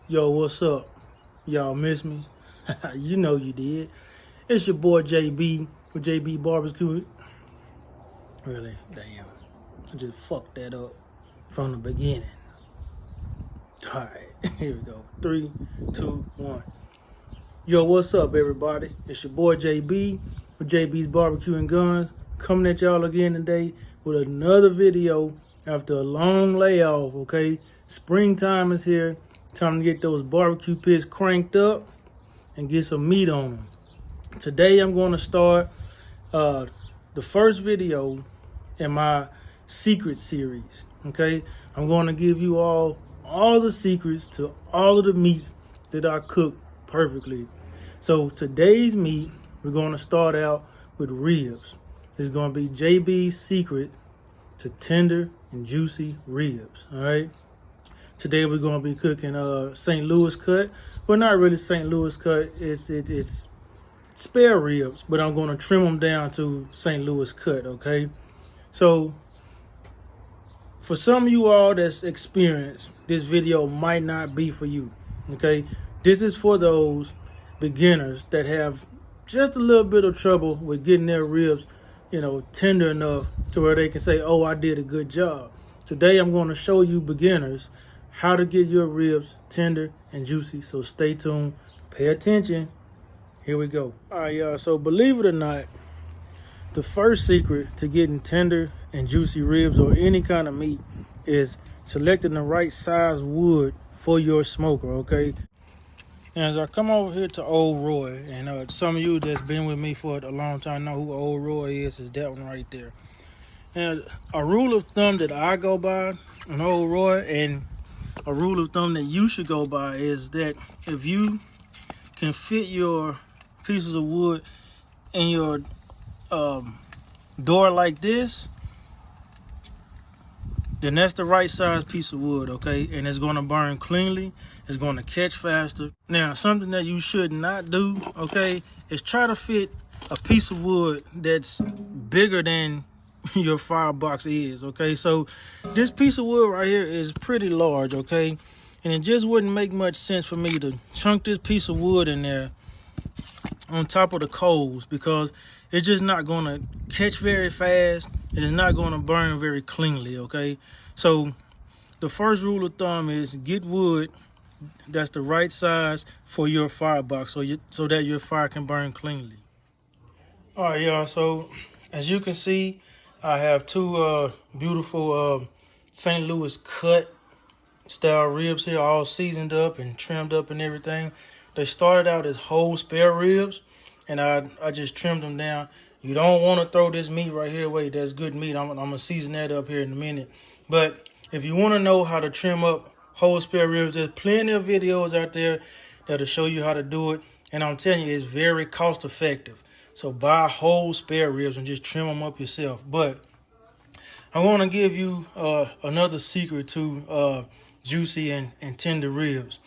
Yo, what's up? Y'all miss me? You know you did. It's your boy JB with JB Barbecue. Really? Damn. I just fucked that up from the beginning. Alright, here we go. 3, 2, 1. Yo, what's up, everybody? It's your boy JB with JB's Barbecue and Guns. Coming at y'all again today with another video after a long layoff, okay? Springtime is here. Time to get those barbecue pits cranked up and get some meat on them. Today I'm going to start the first video in my secret series, okay? I'm going to give you all the secrets to all of the meats that I cook perfectly. So today's meat, we're going to start out with ribs. It's going to be JB's secret to tender and juicy ribs, all right? Today we're going to be cooking St. Louis cut. Well, not really St. Louis cut. It's spare ribs, but I'm going to trim them down to St. Louis cut, okay? So for some of you all that's experienced, this video might not be for you, okay? This is for those beginners that have just a little bit of trouble with getting their ribs, tender enough to where they can say, oh, I did a good job. Today I'm going to show you beginners how to get your ribs tender and juicy. So stay tuned, pay attention. Here we go. All right, y'all. So believe it or not, the first secret to getting tender and juicy ribs or any kind of meat is selecting the right size wood for your smoker, okay? And as I come over here to Old Roy, and some of you that's been with me for a long time know who Old Roy is that one right there. And a rule of thumb that I go by on Old Roy, and a rule of thumb that you should go by, is that if you can fit your pieces of wood in your door like this, then that's the right size piece of wood, okay? And it's going to burn cleanly. It's going to catch faster. Now, something that you should not do, okay, is try to fit a piece of wood that's bigger than your firebox is, okay? So this piece of wood right here is pretty large, okay? And it just wouldn't make much sense for me to chunk this piece of wood in there on top of the coals, because it's just not going to catch very fast and it's not going to burn very cleanly, okay? So the first rule of thumb is get wood that's the right size for your firebox, so that your fire can burn cleanly. All right, y'all, so as you can see, I have two beautiful St. Louis cut style ribs here, all seasoned up and trimmed up and everything. They started out as whole spare ribs, and I just trimmed them down. You don't want to throw this meat right here away. That's good meat. I'm going to season that up here in a minute. But if you want to know how to trim up whole spare ribs, there's plenty of videos out there that'll show you how to do it. And I'm telling you, it's very cost effective. So buy whole spare ribs and just trim them up yourself. But I want to give you another secret to juicy and tender ribs.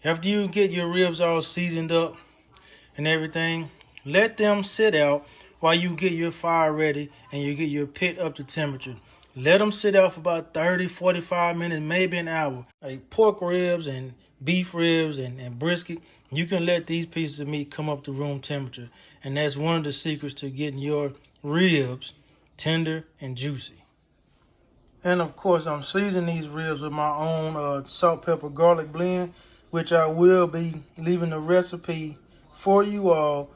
After you get your ribs all seasoned up and everything, let them sit out while you get your fire ready and you get your pit up to temperature. Let them sit out for about 30, 45 minutes, maybe an hour. Like pork ribs and beef ribs and brisket, you can let these pieces of meat come up to room temperature. And that's one of the secrets to getting your ribs tender and juicy. And of course, I'm seasoning these ribs with my own salt, pepper, garlic blend, which I will be leaving the recipe for you all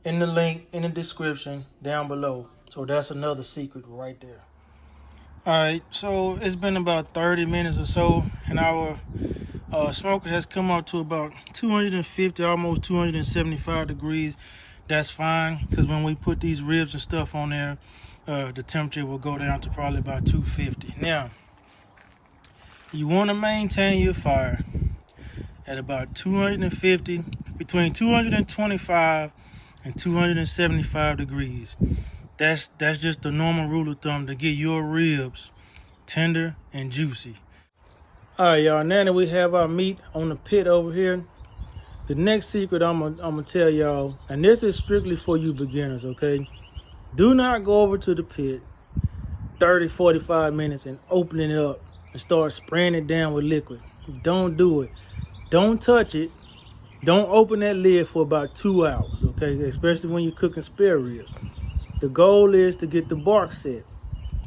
in the link in the description down below. So that's another secret right there. All right, so it's been about 30 minutes or so, and our smoker has come up to about 250, almost 275 degrees. That's fine, because when we put these ribs and stuff on there, the temperature will go down to probably about 250. Now, you want to maintain your fire at about 250, between 225 and 275 degrees. That's just the normal rule of thumb to get your ribs tender and juicy. All right, y'all, now that we have our meat on the pit over here, the next secret I'm gonna tell y'all, and this is strictly for you beginners, okay? Do not go over to the pit 30, 45 minutes and open it up and start spraying it down with liquid. Don't do it. Don't touch it. Don't open that lid for about 2 hours, okay? Especially when you're cooking spare ribs. The goal is to get the bark set.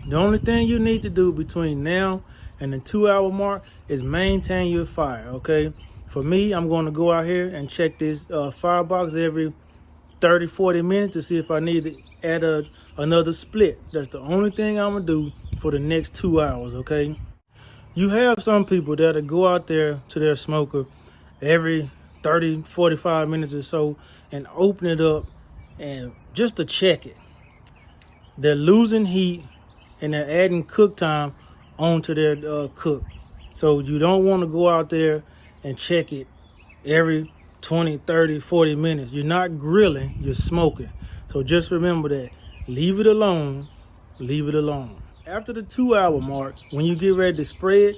The only thing you need to do between now and the 2-hour mark is maintain your fire, okay? For me, I'm going to go out here and check this firebox every 30, 40 minutes to see if I need to add another split. That's the only thing I'm going to do for the next 2 hours, okay? You have some people that'll go out there to their smoker every 30, 45 minutes or so and open it up and just to check it. They're losing heat and they're adding cook time onto their cook. So you don't want to go out there and check it every 20, 30, 40 minutes. You're not grilling, you're smoking. So just remember that. Leave it alone. Leave it alone. After the 2-hour mark, when you get ready to spray it,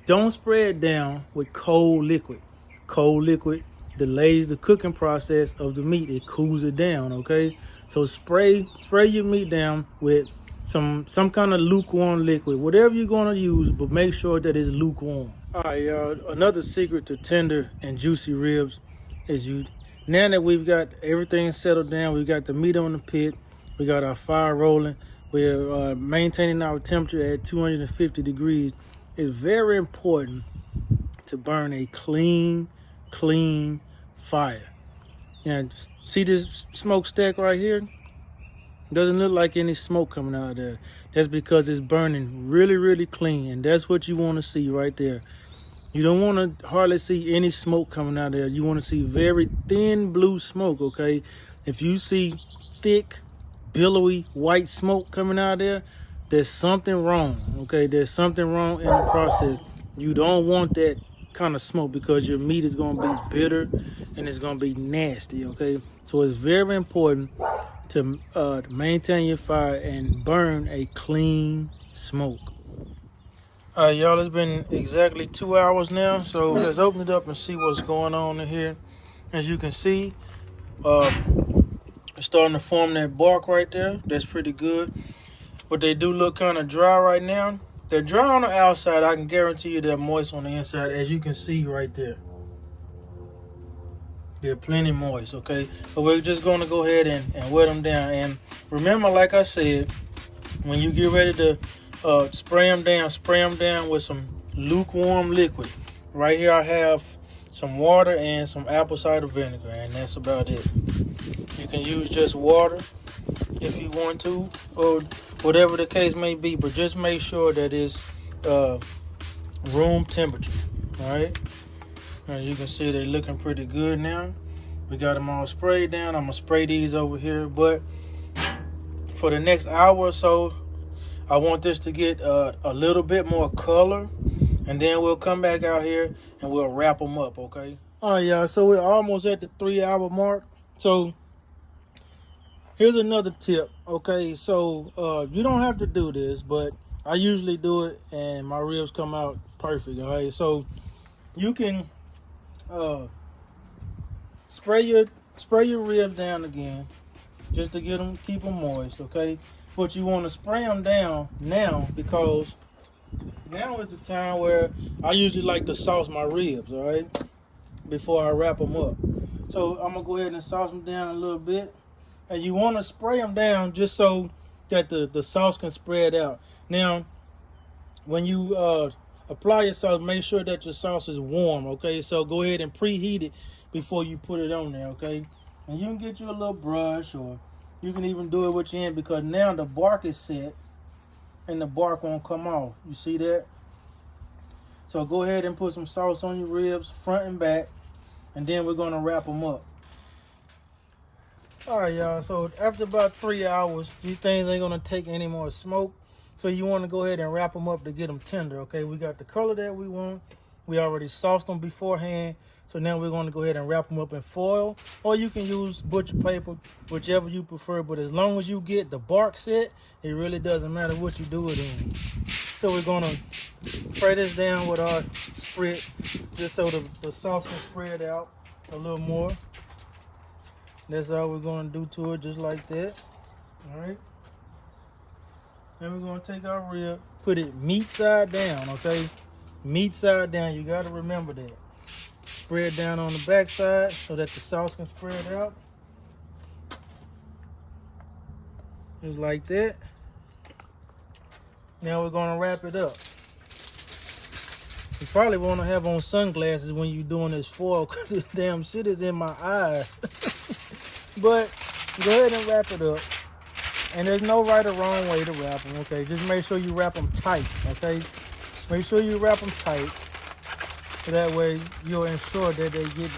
don't spray it down with cold liquid. Cold liquid delays the cooking process of the meat. It cools it down, okay? So spray your meat down with some kind of lukewarm liquid, whatever you're going to use, but make sure that it's lukewarm. All right, y'all, another secret to tender and juicy ribs is now that we've got everything settled down, we've got the meat on the pit, we got our fire rolling, we're maintaining our temperature at 250 degrees, it's very important to burn a clean fire. And see this smokestack right here? Doesn't look like any smoke coming out of there. That's because it's burning really clean, and that's what you want to see right there. You don't want to hardly see any smoke coming out of there. You want to see very thin blue smoke, okay? If you see thick, billowy white smoke coming out of there, there's something wrong, okay? There's something wrong in the process. You don't want that kind of smoke because your meat is going to be bitter and it's going to be nasty, okay? So it's very important to maintain your fire and burn a clean smoke. All right, y'all, it's been exactly 2 hours now, so let's open it up and see what's going on in here. As you can see, it's starting to form that bark right there. That's pretty good. But they do look kind of dry right now. They're dry on the outside. I can guarantee you they're moist on the inside, as you can see right there. They're plenty moist, okay? But we're just going to go ahead and wet them down. And remember, like I said, when you get ready to spray them down with some lukewarm liquid. Right here I have some water and some apple cider vinegar, and that's about it. You can use just water if you want to, or whatever the case may be, but just make sure that it's room temperature. All right, as you can see, they're looking pretty good now. We got them all sprayed down. I'm gonna spray these over here, but for the next hour or so, I want this to get a little bit more color, and then we'll come back out here and we'll wrap them up, okay? All right, y'all, so we're almost at the 3-hour mark. So here's another tip, okay? So you don't have to do this, but I usually do it and my ribs come out perfect, all right? So you can spray your ribs down again just to get them, keep them moist, okay? But you want to spray them down now, because now is the time where I usually like to sauce my ribs, all right, before I wrap them up. So I'm gonna go ahead and sauce them down a little bit, and you want to spray them down just so that the sauce can spread out. Now, when you apply your sauce, make sure that your sauce is warm, okay? So go ahead and preheat it before you put it on there, okay? And you can get you a little brush, or you can even do it with your hand, because now the bark is set and the bark won't come off. You see that? So go ahead and put some sauce on your ribs, front and back, and then we're gonna wrap them up. All right, y'all, so after about 3 hours, these things ain't gonna take any more smoke. So you wanna go ahead and wrap them up to get them tender, okay? We got the color that we want. We already sauced them beforehand. So now we're going to go ahead and wrap them up in foil, or you can use butcher paper, whichever you prefer. But as long as you get the bark set, it really doesn't matter what you do it in. So we're going to spray this down with our sprit, just so the sauce can spread out a little more. That's all we're going to do to it, just like that. All right. Then we're going to take our rib, put it meat side down, okay? Meat side down. You got to remember that. spread down on the back side so that the sauce can spread out. Just like that. Now we're gonna wrap it up. You probably want to have on sunglasses when you're doing this foil because this damn shit is in my eyes. But go ahead and wrap it up. And there's no right or wrong way to wrap them, okay? Just make sure you wrap them tight, okay? Make sure you wrap them tight. So that way you'll ensure that they get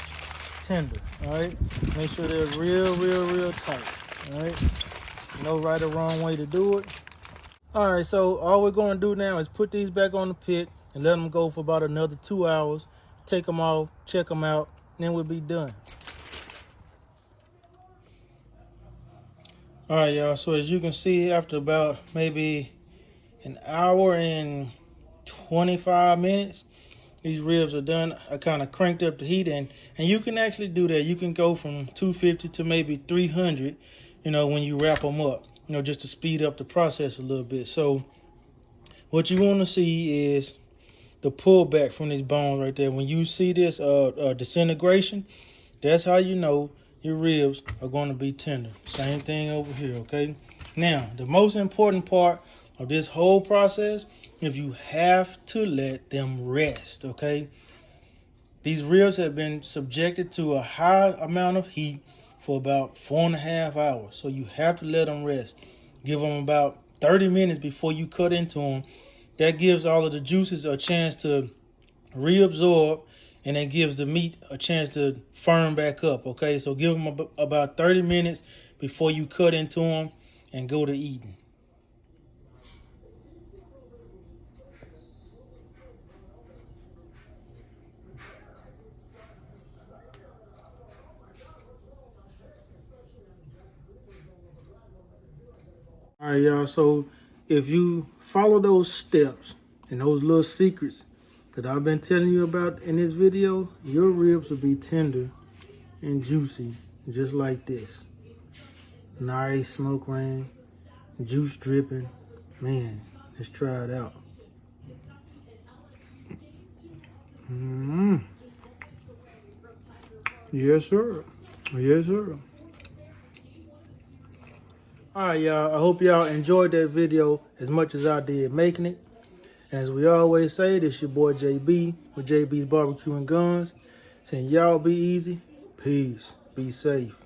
tender, all right? Make sure they're real tight, all right? No right or wrong way to do it. All right, so all we're gonna do now is put these back on the pit and let them go for about another 2 hours. Take them off, check them out, and then we'll be done. All right, y'all, so as you can see, after about maybe an hour and 25 minutes, these ribs are done. I kind of cranked up the heat, and you can actually do that. You can go from 250 to maybe 300, you know, when you wrap them up, you know, just to speed up the process a little bit. So what you want to see is the pullback from these bones right there. When you see this disintegration, that's how you know your ribs are going to be tender. Same thing over here, okay? Now, the most important part of this whole process is you have to let them rest, okay? These ribs have been subjected to a high amount of heat for about 4.5 hours. So you have to let them rest. Give them about 30 minutes before you cut into them. That gives all of the juices a chance to reabsorb, and it gives the meat a chance to firm back up, okay? So give them about 30 minutes before you cut into them and go to eating. All right, y'all, so if you follow those steps and those little secrets that I've been telling you about in this video, your ribs will be tender and juicy, just like this. Nice smoke ring, juice dripping. Man, let's try it out. Yes, sir. Yes, sir. All right, y'all. I hope y'all enjoyed that video as much as I did making it. And as we always say, this your boy JB with JB's Barbecue and Guns. Saying y'all be easy. Peace. Be safe.